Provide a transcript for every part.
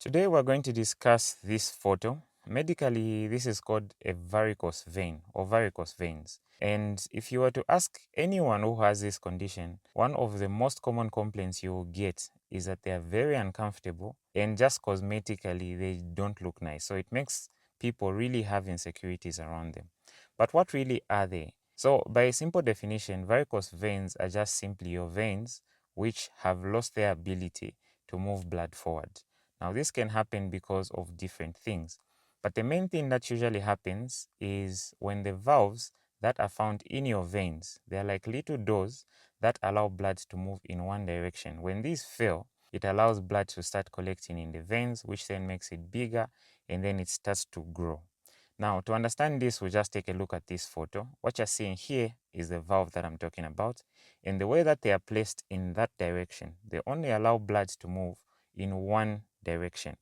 Today we're going to discuss this photo. Medically, this is called a varicose vein or varicose veins. And if you were to ask anyone who has this condition, one of the most common complaints you will get is that they are very uncomfortable and just cosmetically they don't look nice. So it makes people really have insecurities around them. But what really are they? So by a simple definition, varicose veins are just simply your veins which have lost their ability to move blood forward. Now, this can happen because of different things, but the main thing that usually happens is when the valves that are found in your veins, they are like little doors that allow blood to move in one direction. When these fail, it allows blood to start collecting in the veins, which then makes it bigger and then it starts to grow. Now, to understand this, we'll just take a look at this photo. What you're seeing here is the valve that I'm talking about, and the way that they are placed in that direction, they only allow blood to move in one direction.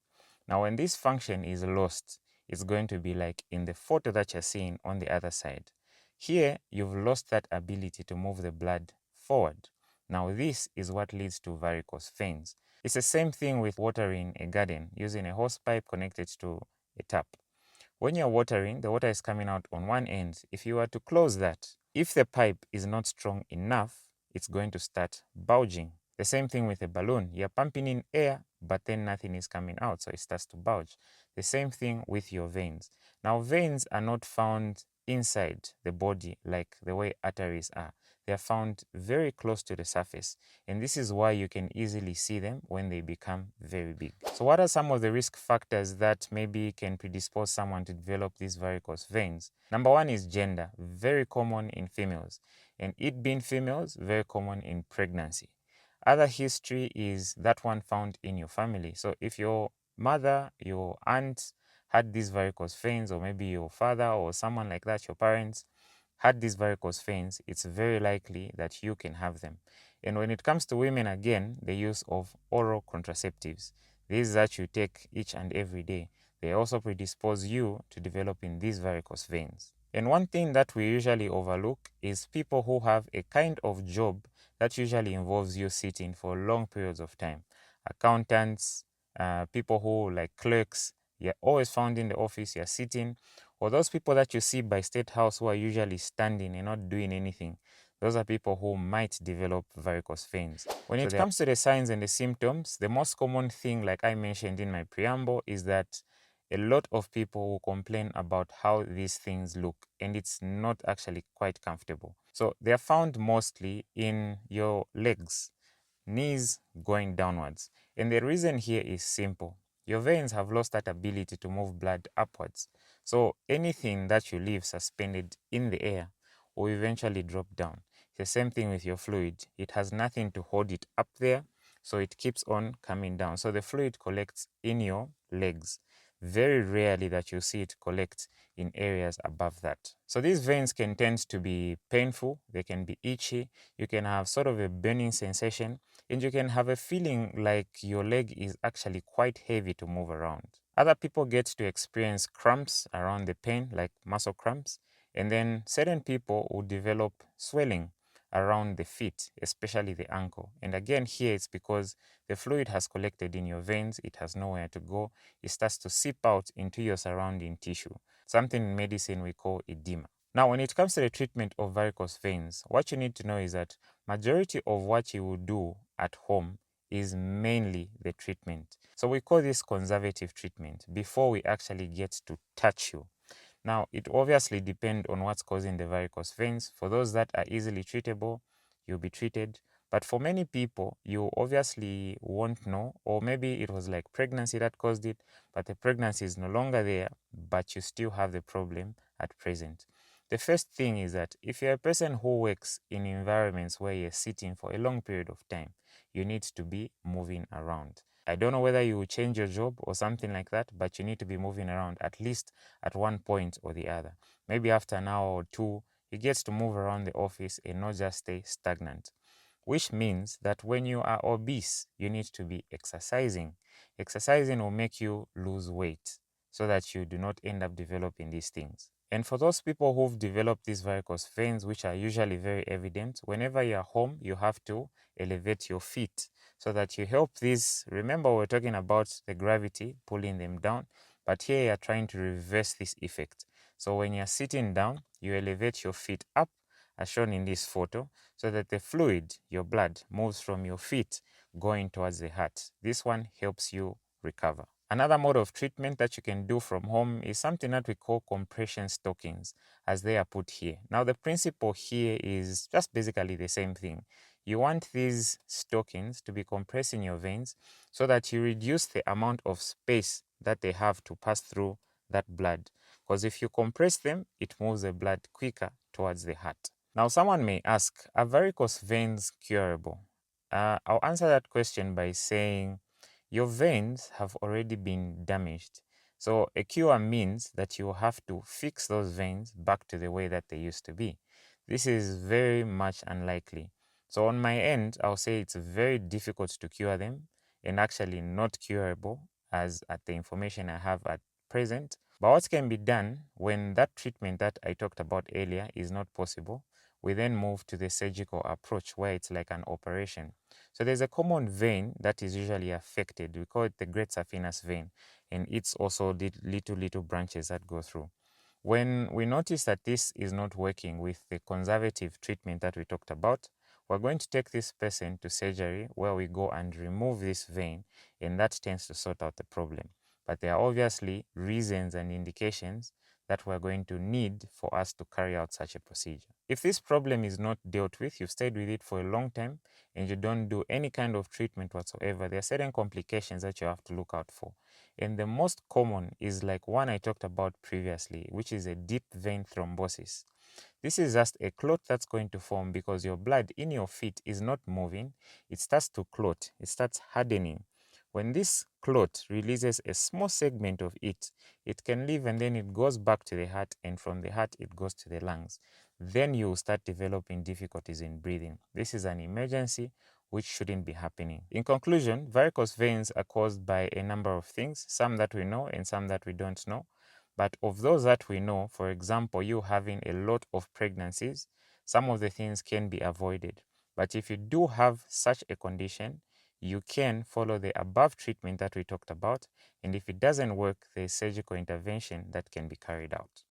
Now, when this function is lost, it's going to be like in the photo that you're seeing on the other side. Here, you've lost that ability to move the blood forward. Now, this is what leads to varicose veins. It's the same thing with watering a garden using a hose pipe connected to a tap. When you're watering, the water is coming out on one end. If you were to close that, if the pipe is not strong enough, it's going to start bulging. The same thing with a balloon. You're pumping in air, but then nothing is coming out, so it starts to bulge. The same thing with your veins. Now, veins are not found inside the body like the way arteries are. They are found very close to the surface, and this is why you can easily see them when they become very big. So what are some of the risk factors that maybe can predispose someone to develop these varicose veins? Number one is gender, very common in females, and it being females, very common in pregnancy. Other history is that one found in your family. So if your mother, your aunt had these varicose veins, or maybe your father or someone like that, your parents, had these varicose veins, it's very likely that you can have them. And when it comes to women, again, the use of oral contraceptives, these that you take each and every day, they also predispose you to developing these varicose veins. And one thing that we usually overlook is people who have a kind of job that usually involves you sitting for long periods of time. Accountants, people who like clerks, you're always found in the office, you're sitting, or those people that you see by State House who are usually standing and not doing anything. Those are people who might develop varicose veins. When it comes to the signs and the symptoms, the most common thing, like I mentioned in my preamble, is that a lot of people will complain about how these things look, and it's not actually quite comfortable. So they are found mostly in your legs, knees going downwards. And the reason here is simple. Your veins have lost that ability to move blood upwards. So anything that you leave suspended in the air will eventually drop down. The same thing with your fluid. It has nothing to hold it up there, so it keeps on coming down. So the fluid collects in your legs. Very rarely that you see it collect in areas above that. So these veins can tend to be painful, they can be itchy, you can have sort of a burning sensation, and you can have a feeling like your leg is actually quite heavy to move around. Other people get to experience cramps around the pain, like muscle cramps, and then certain people will develop swelling around the feet, especially the ankle. And again, here it's because the fluid has collected in your veins, it has nowhere to go, it starts to seep out into your surrounding tissue, something in medicine we call edema. Now, when it comes to the treatment of varicose veins, what you need to know is that majority of what you will do at home is mainly the treatment. So we call this conservative treatment before we actually get to touch you. Now, it obviously depends on what's causing the varicose veins. For those that are easily treatable, you'll be treated. But for many people, you obviously won't know, or maybe it was like pregnancy that caused it, but the pregnancy is no longer there, but you still have the problem at present. The first thing is that if you're a person who works in environments where you're sitting for a long period of time, you need to be moving around. I don't know whether you will change your job or something like that, but you need to be moving around at least at one point or the other. Maybe after an hour or two, you get to move around the office and not just stay stagnant. Which means that when you are obese, you need to be exercising. Exercising will make you lose weight so that you do not end up developing these things. And for those people who've developed these varicose veins, which are usually very evident, whenever you're home, you have to elevate your feet so that you help these. Remember, we're talking about the gravity pulling them down, but here you're trying to reverse this effect. So when you're sitting down, you elevate your feet up, as shown in this photo, so that the fluid, your blood, moves from your feet going towards the heart. This one helps you recover. Another mode of treatment that you can do from home is something that we call compression stockings, as they are put here. Now, the principle here is just basically the same thing. You want these stockings to be compressing your veins so that you reduce the amount of space that they have to pass through that blood. Because if you compress them, it moves the blood quicker towards the heart. Now, someone may ask, are varicose veins curable? I'll answer that question by saying, your veins have already been damaged. So a cure means that you have to fix those veins back to the way that they used to be. This is very much unlikely. So on my end, I'll say it's very difficult to cure them and actually not curable as at the information I have at present. But what can be done when that treatment that I talked about earlier is not possible? We then move to the surgical approach where it's like an operation. So there's a common vein that is usually affected. We call it the great saphenous vein, and it's also the little branches that go through. When we notice that this is not working with the conservative treatment that we talked about, we're going to take this person to surgery where we go and remove this vein, and that tends to sort out the problem. But there are obviously reasons and indications that we're going to need for us to carry out such a procedure. If this problem is not dealt with, you've stayed with it for a long time, and you don't do any kind of treatment whatsoever, there are certain complications that you have to look out for. And the most common is like one I talked about previously, which is a deep vein thrombosis. This is just a clot that's going to form because your blood in your feet is not moving. It starts to clot, it starts hardening. When this clot releases a small segment of it, it can leave and then it goes back to the heart, and from the heart it goes to the lungs. Then you will start developing difficulties in breathing. This is an emergency which shouldn't be happening. In conclusion, varicose veins are caused by a number of things, some that we know and some that we don't know. But of those that we know, for example, you having a lot of pregnancies, some of the things can be avoided. But if you do have such a condition, you can follow the above treatment that we talked about. And if it doesn't work, there's surgical intervention that can be carried out.